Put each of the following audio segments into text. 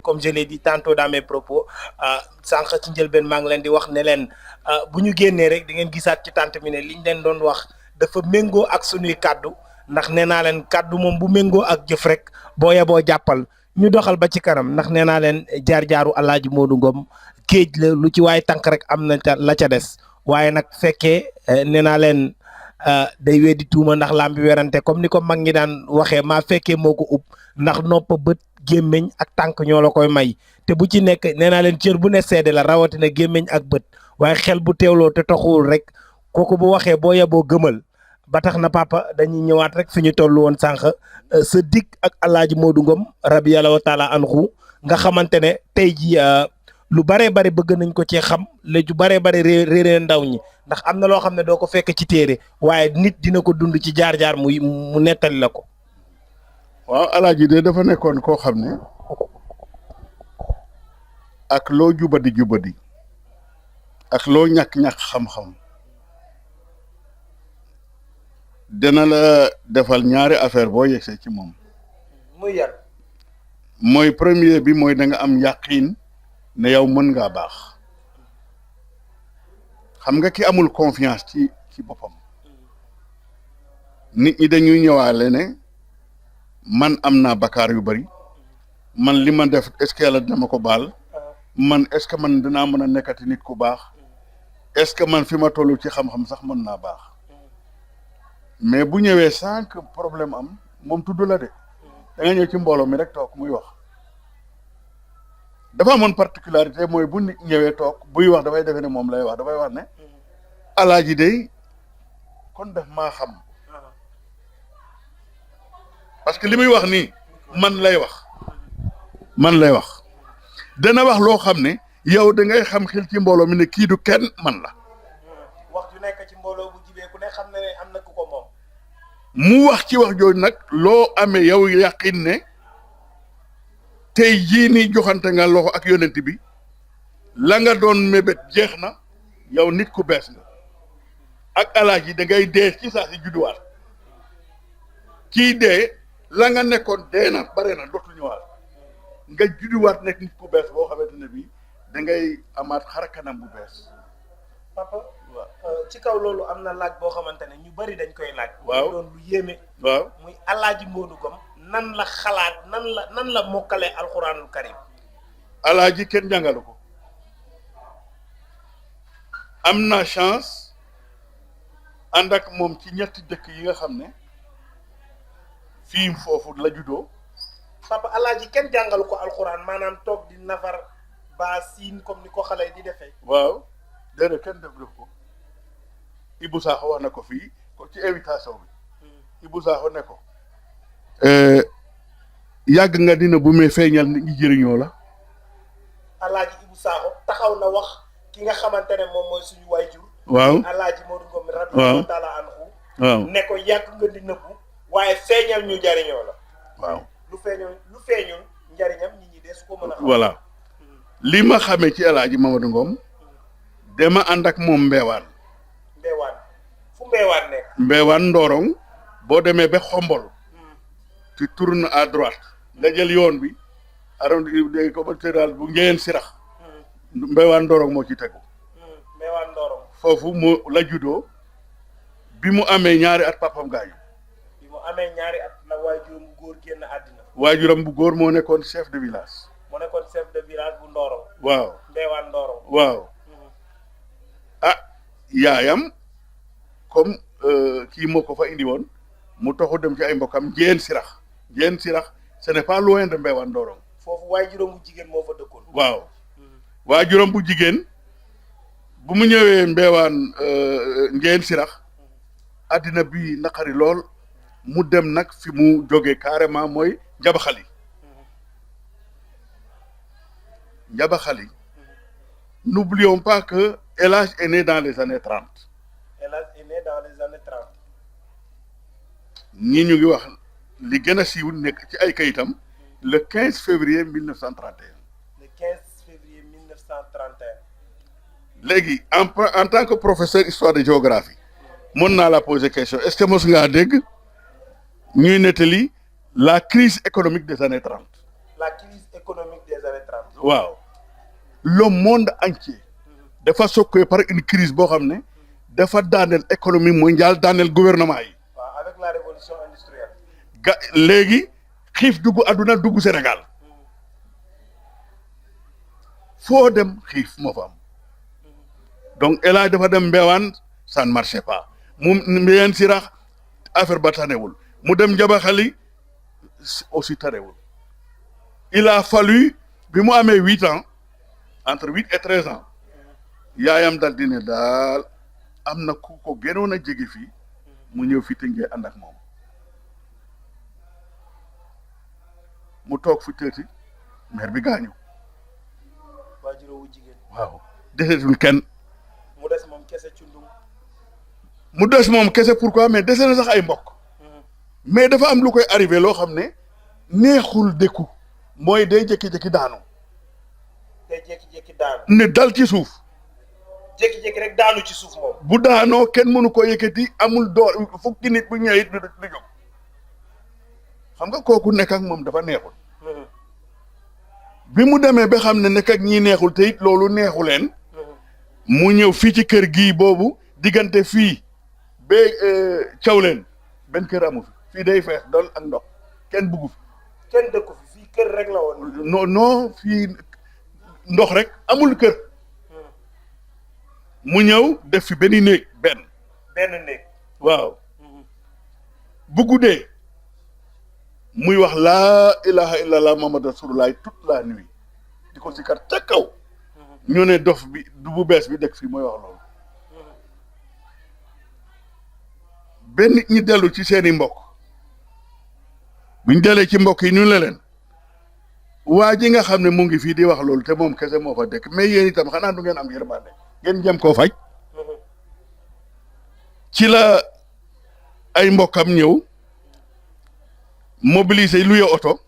comme je l'ai dit tantôt dans mes propos sànq ci njëlbeen maa ngi leen di wax ne leen bu ñu génnee rek di ngeen gisaat ci tànt mi ne liñ leen doon wax dafa méngoo ak sunuy kàddu ndax nee naa leen kàddu moom bu méngoo ak jëf rek boo yeboo jàppal ñu doxal ba ci kanam ndax nee naa leen jaar-jaaru Alaaji Modou Ngom géej la lu ci waay tànk rek am na ca la ca des waaye nag fekkee nee naa leen day weddi tuuma ndax lambi werante comme ni ko mag ñi daan waxee maa fekkee moo ko ub ndax nopp bët gémmiñ ak tànk ñoo la koy may te bu ci nekk nee naa leen cër bu ne seede la rawatina gémmiñ ak bët waaye xel bu teewloo te taxuwul rek kooku bu waxee boo yeboo gëmal ba tax na papa dañuy ñëwaat rek fi ñu toll woon sànq sa dig ak Alaaji Modou Ngom rabiyallahu taala anhu nga xamante ne tey ji lu baree bari bëgg nañ ko ci xam la ju baree bari réeree ndaw ñi ndax am na loo xam ne doo ko fekk ci téere waaye nit dina ko dund ci jaar-jaar mu nettali la ko. waaw Alaaji de dafa nekkoon koo xam ne ak loo jubadi ak loo ñàkk-ñàkk xam-xam dina la defal ñaari affaire boo yegsee ci moom. muy yan. mooy premier bi mooy da nga am yàqiin ne yow mën ngaa baax xam nga ki amul confiance ci boppam nit ñi dañuy ñëwaale ne man am naa bakkaar yu bari man li ma def est-ce que yàlla dama ko baal man est-ce que man dinaa mën a nekkati nit ku baax est-ce que man fi ma toll ci xam-xam sax mën naa baax mais bu ñëwee sans que problème am moom tudd la de da nga ñëw ci mbooloo mi rek toog muy wax dafa amoon particularité mooy bu nit ñëwee toog buy wax dafay defe ne moom lay wax dafay wax ne Alaaji day kon def maa xam parce que li muy wax nii man lay wax dana wax loo xam ne yow da ngay xam xel ci mbooloo mi ne kii du kenn man la. wax ju nekk ci mbooloo bu jibee ku ne xam ne am na ku ko moom. mu wax ci wax jooju nag loo amee yow yàqin ne tey jii nii joxante nga loxo ak yonent bi la nga doon mébét jeex na yow nit ku bees nga ak Alaaji da ngay dee ci saa si judduwaat kii dee la nga nekkoon dee na bare na dootul ñëwaat nga judduwaat nekk nit ku bees boo xamante ne bii da ngay amaat xar kanam bu bees. papa ci kaw loolu am na laaj boo xamante ne ñu bari dañ koy laaj. waaw doon lu yéeme. waaw muy Alaaji Modou Ngom nan la xalaat nan la mokkalee alxuraanul karim. Alaaji kenn jàngalu ko am na chance ànd ak moom ci ñetti dëkk yi nga xam ne fii foofu la juddoo. papa Alaaji kenn jàngalu ko alxuraan maanaam toog di nafar ba siin comme ni ko xale di defee. waaw déedéet kenn def ko Ibou Sakho wax na ko fii ko ci invitation bi Ibou Sakho ne ko yàgg nga dina bu may feeñal nit ñi jëriñoo la. Alaaji Ibou Sakho taxaw na wax ki nga xamante ne moom mooy suñu waajur. waaw Alaaji Modou Ngom radiyallahu taala anhu. waaw ne ko yàgg nga di nëbbu waaye feeñal ñu jariñoo la. waaw lu feeñul njariñam nit ñi de su ko mën a xam. voilà li ma xamee ci Alaaji Mamadou Ngom dama ànd ak moom Mbeewaan. fu Mbeewaan nekk. Mbeewaan Ndorong boo demee ba Xombol. tu tournes à droite. nga jël yoon bi. arrondissement communautaire bu Ngéyeen Sirax. Mbeewaan Ndorong moo ci tegu. Mbeewaan Ndorong. foofu mu la juddoo bi mu amee ñaari at papam gaañu. bi mu amee ñaari at la waajuram bu góor génn àddina. waajuram bu góor moo nekkoon chef de village. moo nekkoon chef de village bu Ndorong. waaw Mbeewaan Ndorong. waaw. ah yaayam comme kii moo ko fa indi woon mu taxu dem ci ay mbokkam Njéen Sirax Njéen Sirax ce n'est pas loin de Mbeewaan Ndorong. foofu waajuram bu jigéen moo fa dëkkoon. waaw waajuram bu jigéen bu mu ñëwee Mbeewaan Njéen Sirax addina bi naqari lool mu dem nag fi mu jógee carrément mooy Njabaxali. Njabaxali. N'oublions pas que El Hadj est né dans les années 30. El Hadj est né dans les années 30. ñi ñu ngi wax li gën a siiw nekk ci ay kayitam le 15 février 1931. le 15 février 1931. léegi en tant que professeur histoire de géographie mën naa la poser question est-ce que mos ngaa dégg ñuy nettali la crise économique des années 30. la crise économique des années 30. waaw le monde entier dafa secoué par une crise boo xam ne dafa daaneel économie mondiale daaneel gouvernement yi. waaw avec la révolution industrielle. léegi xiif dugg àdduna dugg Sénégal foo dem xiif moo fa am donc El Hadj dafa dem Mbewaan ça ne marchait pas mu Mbéyeen Sirax affaire ba tanewul mu dem Njabaxali aussi tanewul il a fallu bi mu amee 8 ans entre 8 et 13 ans yaayam dal di ne daal am na ku ko gënoon a jege fii mu ñëw fi Tëngéej ànd ak moom mu toog fi tëti mère bi gaañu waajuroo wu jigéen. waaw desetul kenn mu des moom kese cundum. mu des moom kese pourquoi mais dese na sax ay mbokk mais dafa am lu koy arrivé loo xam ne neexul dëkku mooy day jékki-jékki daanu day jékki-jékki daanu. ne dal ci suuf jékki-jékki rek daanu ci suuf moom. bu daanoo kenn mënu ko yëkkati amul door fukki nit bu ñëwee it du jóg xam nga kooku nekk ak moom dafa neexul bi mu demee ba xam ne nekk ak ñii neexul te it loolu neexu leen mu ñëw fii ci kër gii boobu diggante fii ba Thiawlène benn kër amu fi fii day fees dool ak ndox kenn buggu fi kenn dëkku fi fii kër rek la woon. non fii ndox rek amul kër mu ñëw def fi benn néeg benn néeg. waaw bu guddee muy wax laa ilaha illallah muhammad rasulullah toute la nuit di ko sikar ca kaw ñu ne dof bi du bu bees bi dëkk fii mooy wax loolu benn nit ñi dellu ci seeni mbokk buñ delee ci mbokk yi ñu ne leen waa ji nga xam ne mu ngi fii di wax loolu te moom kese moo fa dëkk mais yéen itam xanaa du ngeen am yërmande ngeen jëm koo faj ci la ay mbokkam ñëw mobiliser luye oto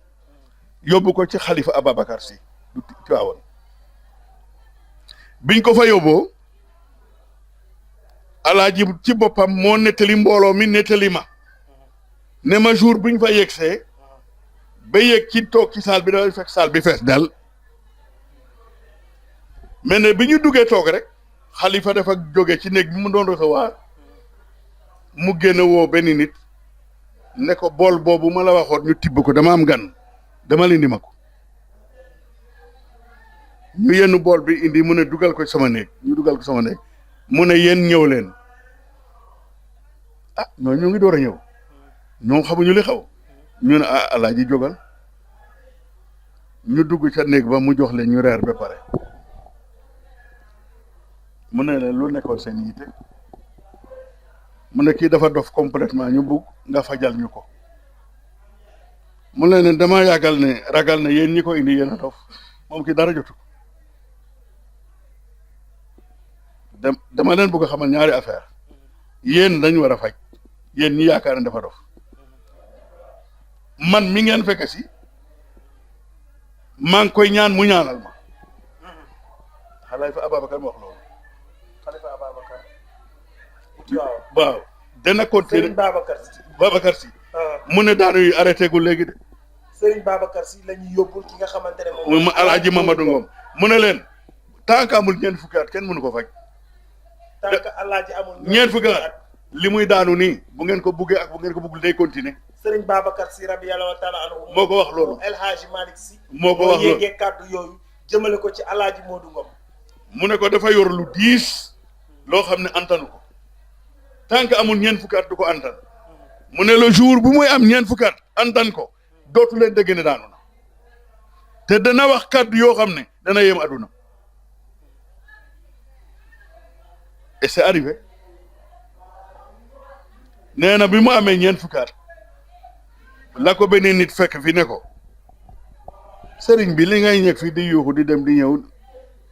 yóbbu ko ci xalifa Ababacar Sy du Tiwaawan biñ ko fa yóbboo alaaji ci boppam moo nettali mbooloo mi nettali ma ne ma jour biñ fa yegsee ba yegg ci toog ci saal bi dafay fekk saal bi fees dal mais ne bi ñu duggee toog rek xalifa dafa jóge ci néeg bi mu doon recevoir mu génn woo benn nit ne ko bool boobu ma la waxoon ñu tibb ko dama am gan dama indi ma ko ñu yenn bool bi indi mu ne dugal ko sama néeg ñu dugal ko sama néeg mu ne yéen ñëw leen ah ñoo ñu ngi door a ñëw ñoom xamuñu li xaw ñu ne ah alaaji jógal ñu dugg ca néeg ba mu jox leen ñu reer ba pare mu ne leen lu nekkoon seen yitte mu ne kii dafa dof complètement ñu bugg nga fajal ñu ko mu ne leen dama yàggal ne ragal ne yéen ñi ko indi yéen a dof moom ki dara jotu dama leen bëgg a xamal ñaari affaire yéen dañ war a faj yéen ñi yaakaar ne dafa dof man mi ngeen fekk si maa ngi koy ñaan mu ñaanal ma xalifa Ababacar ma wax loolu xalifa Ababacar. waaw dana continuer Serigne Babacar Sy. Babacar Sy mu ne daanu yi arrêté gu léegi de Serigne Babacar Sy la ñuy yóbbul ki nga xamante ne moom alaaji Mamadou Ngom mu ne leen tant que amul ñeent fukki at kenn mënu ko faj tant que alaaji amul ñeent fukki at li muy daanu nii bu ngeen ko buggee ak bu ngeen ko buggul day continuer Serigne Babacar Sy radiyallahu taala anhu moo ko wax loolu El Hadji Malick Sy moo ko wax loolu yéegee kàddu yooyu jëmale ko ci alaaji Modou Ngom mu ne ko dafa yor lu diis loo xam ne antanu ko tant que amul ñeent fukki at du ko antan mu ne le jour bu muy am ñeent fukki at antan ko dootu leen dégg ne daanu na te dana wax kàddu yoo xam ne dana yem aduna et c'est arrivé nee na bi mu amee ñeent fukki at la ko beneen nit fekk fi ne ko sëriñ bi li ngay ñëg fii di yuuxu di dem di ñëw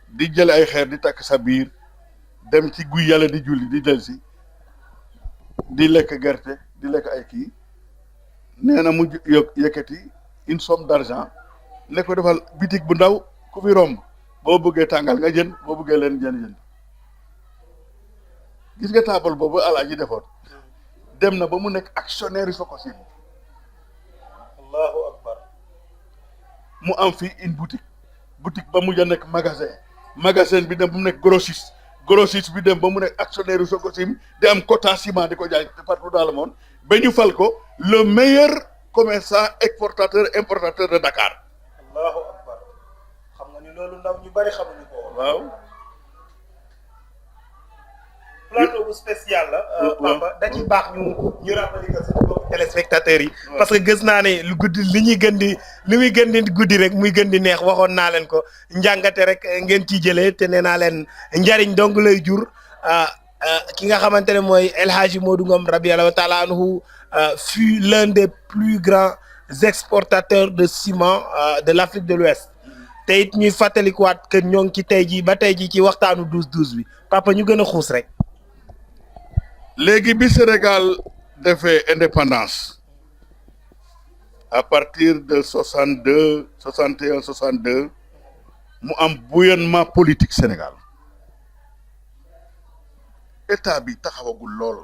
di jël ay xeer di takk sa biir dem ci guy yàlla di julli di del si di lekk gerte di lekk ay kii nee na mu yëkkati une somme d'argent ne ko defal bitig bu ndaw ku fi romb boo bëggee tàngal nga jënd boo bëggee leen jënd gis nga taabal boobu alaaji defoon dem na ba mu nekk actionnaire yi Sococim allahu akbar mu am fi une boutique ba mujj a nekk magasin bi dem ba mu nekk grossiste bi dem ba mu nekk actionnaire yu Sococim di am quota ciment di ko jaay partout dans le monde ba ñu fal ko le meilleur commerçant exportateur importateur de Dakar. allahu akbar xam nga ni loolu ndaw ñu bari xamuñu ko woon. waaw. plateau bu spécial la. Papa da ciy baax ñu rappelé que suñu mbokku téléspectateurs yi. parce que gis naa ne lu guddi li muy gën di guddi rek muy gën di neex waxoon naa leen ko njàngate rek ngeen ciy jëlee te nee naa leen njariñ dong lay jur ki nga xamante ne mooy El Hadji Modou Ngom radiyallahu taala anhu fut l'un des plus grands exportateurs de ciment de l'Afrique de l'Ouest te it ñuy fàttalikuwaat que ñoo ngi ci tey jii ba tey jii ci waxtaanu 12-12 bi Papa ñu gën a xuus rek. léegi bi Sénégal defee indépendance à partir de 62 61 62 mu am bouillonnement politique Sénégal état bi taxawagul lool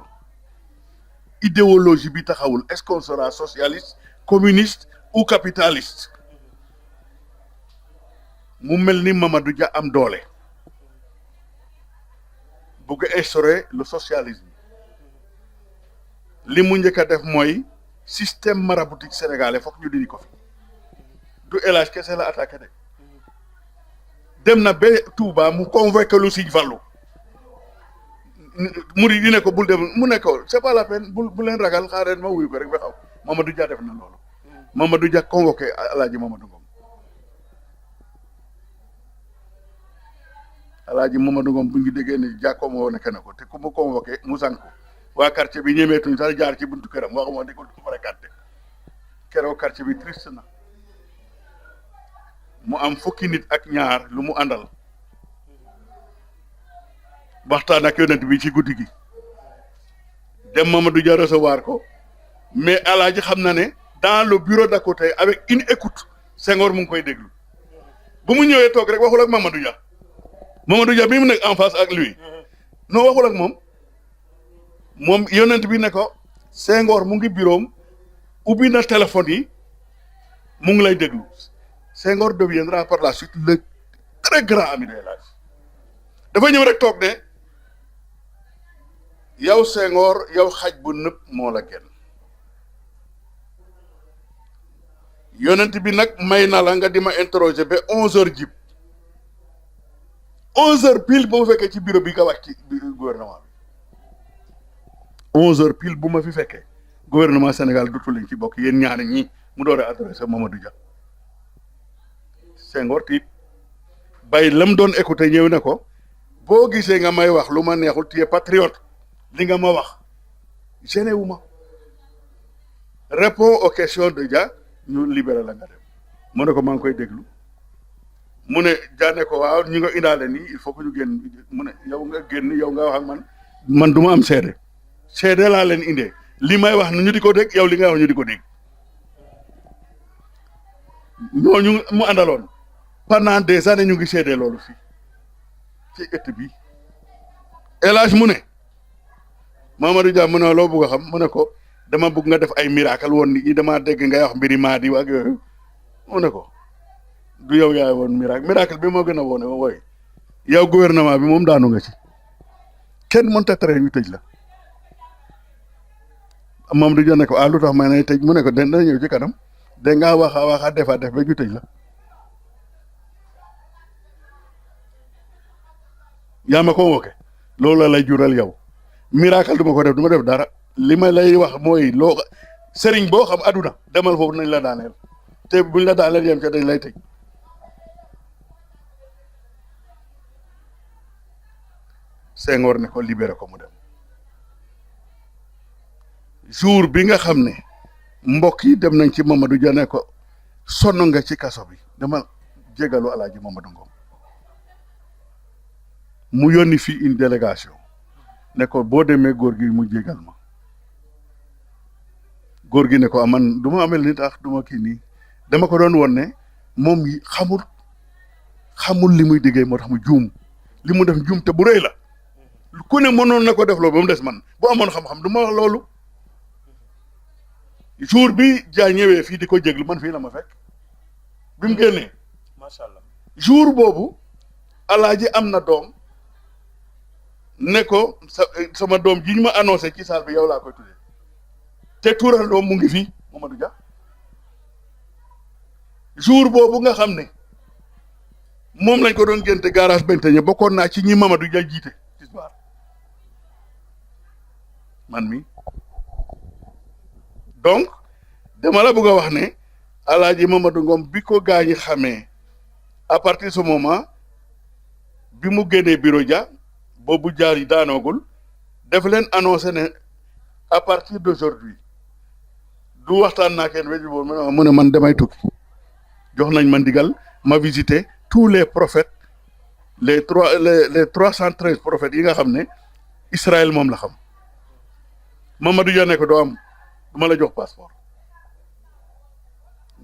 idéologie bi taxawul est-ce qu'on sera socialiste communiste ou capitaliste mu mel ni Mamadou Dia am doole bëgg instaurer le socialisme li mu njëkk a def mooy système maraboutique sénégalais foog ñu dindi ko fi du El Hadj kese la attaqué de dem na ba Touba mu convoqué lu Sëñ Fallu murid yi ne ko bul dem mu ne ko c'est pas la peine bu leen ragal xaareen ma wuyu ko rek ba xaw Mamadou Dia def na loolu Mamadou Dia convoqué Alaaji Mamadou Ngom Alaaji Mamadou Ngom bu ñu déggee ni jàkkoom woo nekk na ko te ku mu convoqué mu sànq ko waa quartier bi ñemeetuñ sax jaar ci buntu këram waxuma di ko fréquenté keroog quartier bi triste na mu am fukki nit ak ñaar lu mu àndal waxtaan ak yonent bi ci guddi gi dem Mamadou Dia recevoir ko mais Alaaji xam na ne dans le bureau d'à côté avec une écoute Senghor mu ngi koy déglu bu mu ñëwee toog rek waxul ak Mamadou Dia bi mu nekk en face ak lui non waxul ak moom yonent bi ne ko Senghor mu ngi bureau ubbi na téléphone yi mu ngi lay déglu Senghor deviendra par la suite le très grand ami de El Hadj dafa ñëw rek toog ne yow Senghor yow xaj bu nëpp moo la génn yonent bi nag may na la nga di ma interroger ba 11h jib 11h pile ba mu fekkee ci bureau bi nga wax ci gouvernement bi 11h pile bu ma fi fekkee gouvernement Sénégal dutu lañ ci bokk yéen ñaari ñi mu door a adressé Mamadou Dia Senghor tiit bàyyi lam doon écouté ñëw ne ko boo gisee nga may wax lu ma neexul tu es patriote li nga ma wax gêné wu ma réponds aux questions de Dia ñu libéré la nga dem mu ne ko maa ngi koy déglu mu ne Dia ne ko waaw ñi nga indaale nii il faut que ñu génn mu ne yow nga génn yow nga wax ak man du ma am seede laa leen indee li may wax ñu di ko dégg yow li nga wax ñu di ko dégg ñooñu mu àndaloon pendant des années ñu ngi seede loolu fii ci ëtt bi El Hadj mu ne Mamadou Dia mu ne loo bëgg a xam mu ne ko dama bëgg nga def ay miracle woon nit ñi damaa dégg ngay wax mbiri Mahdi ak yooyu mu ne ko du yow yaay woon miracle bi moo gën a woone wooy yow gouvernement bi moom daanu nga ci kenn mënta tere ñu tëj la Mamadou Dia ne ko lu tax may nay tëj mu ne ko dana ñëw ci kanam da ngaa wax a def ba ñu tëj la yaa ma convoqué loolu la lay jural yow miracle du ma ko def du ma def dara li ma lay wax mooy loo sëriñ boo xam aduna demal foofu nañ la daaneel te buñ la daaneel yem ca dañ lay tëj Senghor ne ko libéré ko mu dem jour bi nga xam ne mbokk yi dem nañ ci Mamadou Dia ne ko sonn nga ci kaso bi dama jégalu Alaaji Mamadou Ngom mu yónni fii une délégation ne ko boo demee góor gi mu jégal ma góor gi ne ko man du ma amel ni tax du ma kii nii dama ko doon woon ne moom yi xamul li muy diggee moo tax mu juum li mu def juum te bu rëy la ku ne mënoon na ko def loolu ba mu des man bu amoon xam-xam du ma wax loolu jour bi Dia ñëwee fii di ko jéglu man fii la ma fekk bi mu génnee macha allah. jour boobu alaaji am na doom ne ko sama doom ji ñu ma annoncé ci salle bi yow laa koy tuddee te tuural doom mu ngi fi Mamadou Dia jour boobu nga xam ne moom lañ ko doon génte garage Benteñe bokkoon naa ci ñi Mamadou Dia jiite ci soir man mi donc dama la bëgg a wax ne alaaji Mamadou Ngom bi ko gaañi xamee à partir de ce moment bi mu génnee bureau Dia boobu jaar yi daanoogul def leen annoncé ne à partir d'aujourd'hui du waxtaan naa kenn wéji boobu mu ne man damay tukki jox nañ ma ndigal ma visiter tous les prophètes les 313 prophètes yi nga xam ne Israël moom la xam Mamadou Dia ne ko doo am du ma la jox passeport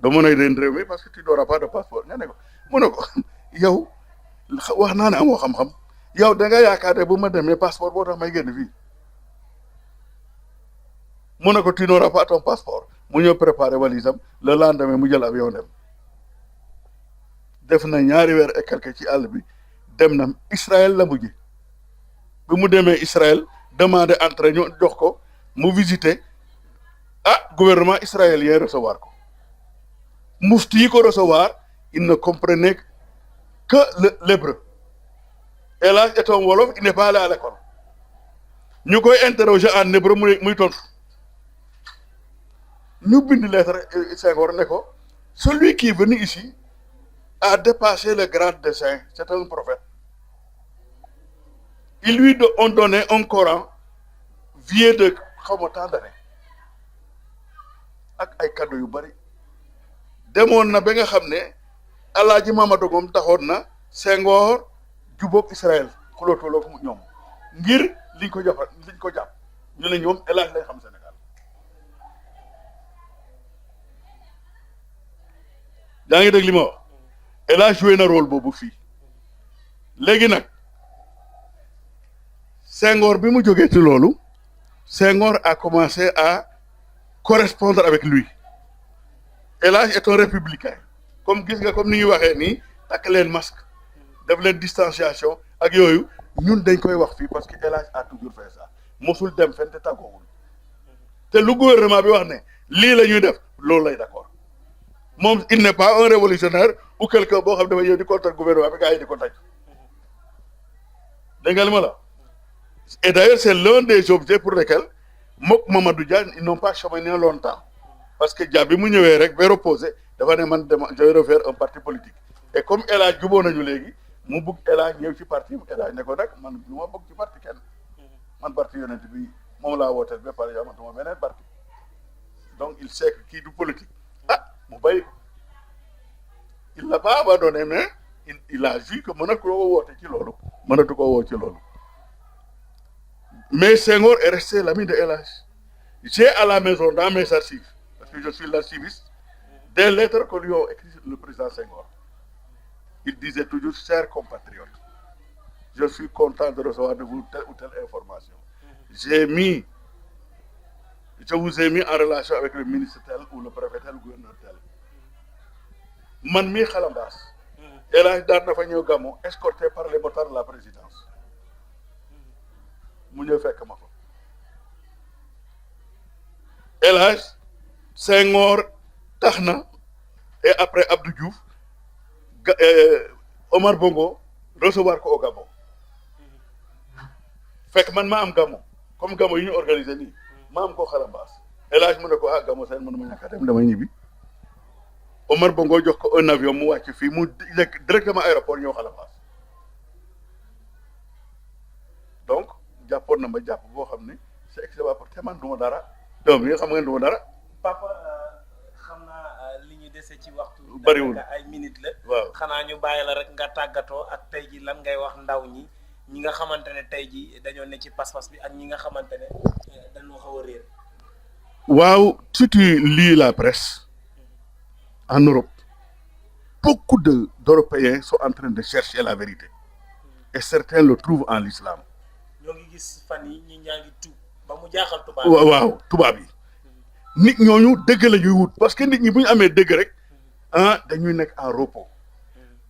doo mën a leen réew mi parce que tu n'auras pas de passeport nga ne ko mu ne ko yow wax naa ne amoo xam-xam yow da nga yaakaar ne bu ma demee passeport boo tax may génn fii mu ne ko tu n'auras pas ton passeport mu ñëw préparer walisam le lendemain mu jël avion dem def na ñaari weer et quelque ci àll bi dem na Israël la mujj bi mu demee Israël demandé entrée ñu jox ko mu visiter gouvernement israélien recevoir ko mufti yi ko recevoir il ne comprenait que l'hébreu et là est un wolof il n'est pas allé à l'école ñu koy interroger en hébreu muy tontu ñu bind lettre Senghor ne ko celui qui est venu ici a dépassé le grade de saint, c'est un prophète. Ils lui ont donné un Coran vieux de tant d'années ak ay cadeau yu bari demoon na ba nga xam ne alaaji Mamadou Ngom taxoon na Senghor jubóog Israël xulóotuloo ko ñoom ngir liñ ko jàpp ñu ne ñoom El Hadj lay xam Sénégal yaa ngi dégg li ma wax El Hadj joué na rôle boobu fii léegi nag Senghor bi mu jógee ci loolu Senghor a commencé à correspondre avec lui El Hadj est un républicain comme gis nga comme ni ñuy waxee nii takk leen masque def leen distanciation ak yooyu ñun dañ koy wax fii parce que El Hadj a toujours fait ça mosul dem fenn te tàggoowul te lu gouvernement bi wax ne lii la ñuy def loolu lay d'accord moom il n'est pas un révolutionnaire ou quelqu'un boo xam dafa yow di contre gouvernement bi gars yi di ko taj dégg nga li ma la et d'ailleurs c'est l'un des objets pour lesquels mook Mamadou Dia ils n'ont pas cheminé longtemps parce que Dia bi mu ñëwee rek vers opposé dafa ne man je vais refaire un parti politique et comme El Hadj juboo nañu léegi mu bëgg El Hadj ñëw ci parti El Hadj ne ko nag man lu ma bëgg ci parti kenn man parti yonent bi moom laa wooteel ba pare amatuma beneen parti donc il sait que kii du politique mu bàyyi ko il l'a pas abandonné mais il a vu que mënatu ko woote ci loolu mënatu ko woo ci loolu mais Senghor est resté l'ami de El Hadj j'ai à la maison dans mes archives parce que je suis l'archiviste des lettres que lui a écrit le président Senghor il disait toujours chers compatriotes je suis content de recevoir de vous telle ou telle information je vous ai mis en relation avec le ministre tel ou le préfet tel gouverneur tel man mii xalambaas El Hadj daan na fa ñëw gàmmu escorté par les motards de la présidence mu ñëw fekk ma fa El Hadj Senghor tax na et après Abdou Diouf Omar Bongo recevoir ko au Gabon fekk man maa am gàmmu comme gàmmu yi ñu organisé nii maa am koo xalambaas El Hadj mu ne ko gàmmu seen mënuma ñàkk a dem damay ñibbi Omar Bongo jox ko un avion mu wàcc fii mu nekk directement aéroport ñëw xalambaas donc jàppoon na ma jàpp boo xam ne c'est excellent parce que man du ma dara doom yi xam nga du ma dara. papa xam naa li ñu dese ci waxtu. bariwul ay minutes la. waaw xanaa ñu bàyyi la rek nga tàggatoo ak tey ji lan ngay wax ndaw ñi nga xamante ne tey ji dañoo ne ci pas-pas bi ak ñi nga xamante ne dañoo xaw a réer. waaw si tu lis la presse en Europe beaucoup d'Européens sont en train de chercher la vérité et certains le trouvent en l'islam. ñoo ngi gis fan yi ñi ñaa ngi tuub ba mu jaaxal tubaab waaw tubaab yi nit ñooñu dëgg la ñuy wut parce que nit ñi bu ñu amee dëgg rek dañuy nekk en repos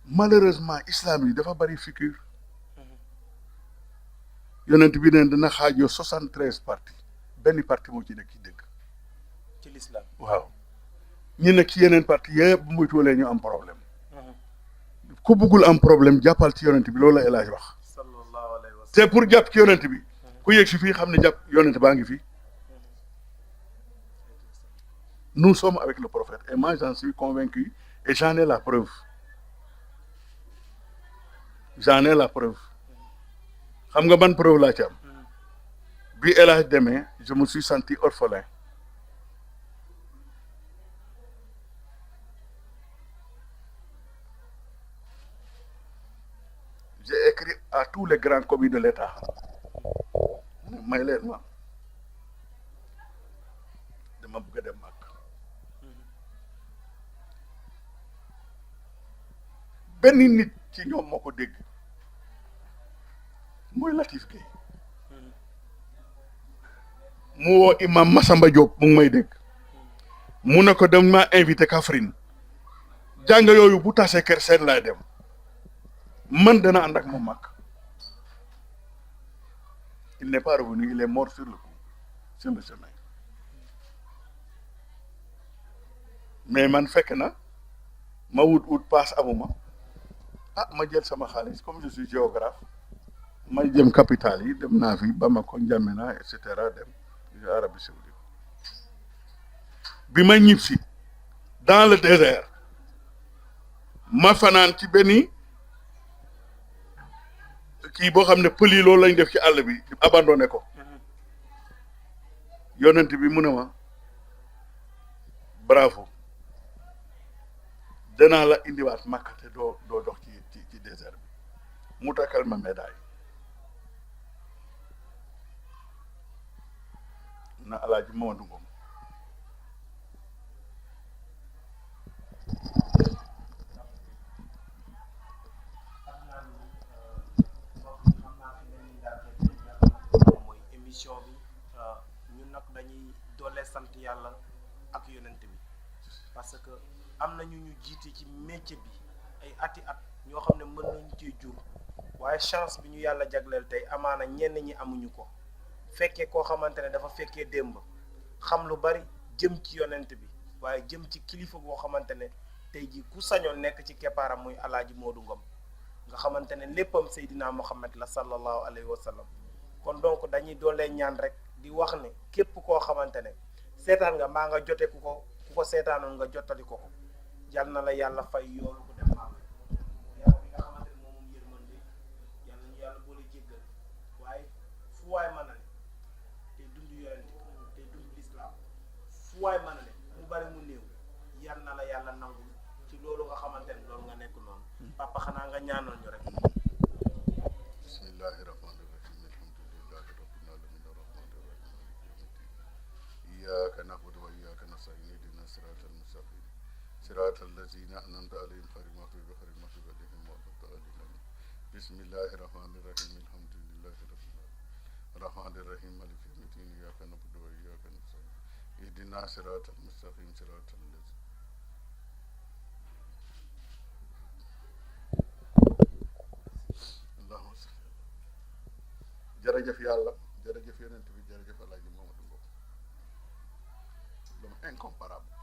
malheureusement islam yi dafa bari figure yonent bi neen dana xaajoo 73 parti benn parti moo ci nekk ci dëgg ci l'islam waaw ñi nekk ci yeneen parti yëpp bu muy toolee ñu am problème ku bëggul am problème jàppal ci yonent bi loolu la El Hadj wax sallallahu alayhi wa sallam te pour jàpp ci yonent bi ku yegg si fii xam ne jàpp yonent baa ngi fii nous sommes avec le prophète et moi j'en suis convaincu et j'en ai la preuve xam nga ban preuve laa ci am bi El Hadj demee je me suis senti orphelin j'ai écrit à tous les grands commis de l'État may leen ma dama bëgg a dem mag benn nit ci ñoom moo ko dégg mooy Latif Gueye mu woo imam Massamba Diop mu ngi may dégg mu ne ko dem ma invité Kaffrine jàng yooyu bu tasee kër seen laay dem man dana ànd ak moom mag il n'est pas revenu il est mort sur le coup sur le chemin mais man fekk na ma wut passe amuma ma jël sama xaalis comme je suis géographe ma jëm capitale yi dem naa fi Bamako N'Djamena et cetera dem Arabie Saoudite bi ma ñib si dans le désert ma fanaan ci benn kii boo xam ne pël yi loolu lañ def ci àll bi abandonné ko yonent bi mu ne ma bravo danaa la indiwaat Makka te doo dox ci désert bi mu takkal ma médaille na Alaaji Mamadou Ngom mooy émission bi ñun nag dañuy doole sant yàlla ak yonent bi parce que am na ñu jiite ci métier bi ay ati at ñoo xam ne mën nañu cee jur waaye chance bi ñu yàlla jagleel tey amaana ñenn ñi amuñu ko fekkee koo xamante ne dafa fekkee démb xam lu bari jëm ci yonent bi waaye jëm ci kilifa goo xamante ne tey jii ku sañoon nekk ci keppaaram muy Alaaji Modou Ngom nga xamante ne léppam Seydina Mohamed la sallallahu alayhi wa sallam kon donc dañuy doolee ñaan rek di wax ne képp koo xamante ne seetaan nga maa nga jote ku ko seetaanoon nga jottali ko yal na la yàlla fay yoolu bu dem maam yàlla bi nga xamante ne moom yërmande yàlla ñu yàlla boole jéggal waaye fu waay mën a ne te dund yonent te dund lislaam fu waay mën a ne mu bari mu néew yal na la yàlla nangu ci loolu nga xamante ne loolu nga nekk noonu papa xanaa nga ñaanal ñu rek bismillahi rahmani rahim alhamdulillahi rabbil alamin arrahmani rahim iyyaka na'budu wa iyyaka nasta'in ihdina siratal mustaqim siratal ladzina an'amta alayhim ghayril maghdubi alayhim waladdallin bismillahi rahmani rahim alhamdulillahi rabbil alamin arrahmani rahim maliki yawmiddin iyyaka na'budu wa iyyaka nasta'in ihdina siratal mustaqim siratal ladzina jërëjëf yàlla jërëjëf yonent bi jërëjëf Alaaji Mamadou Ngom l'homme incomparable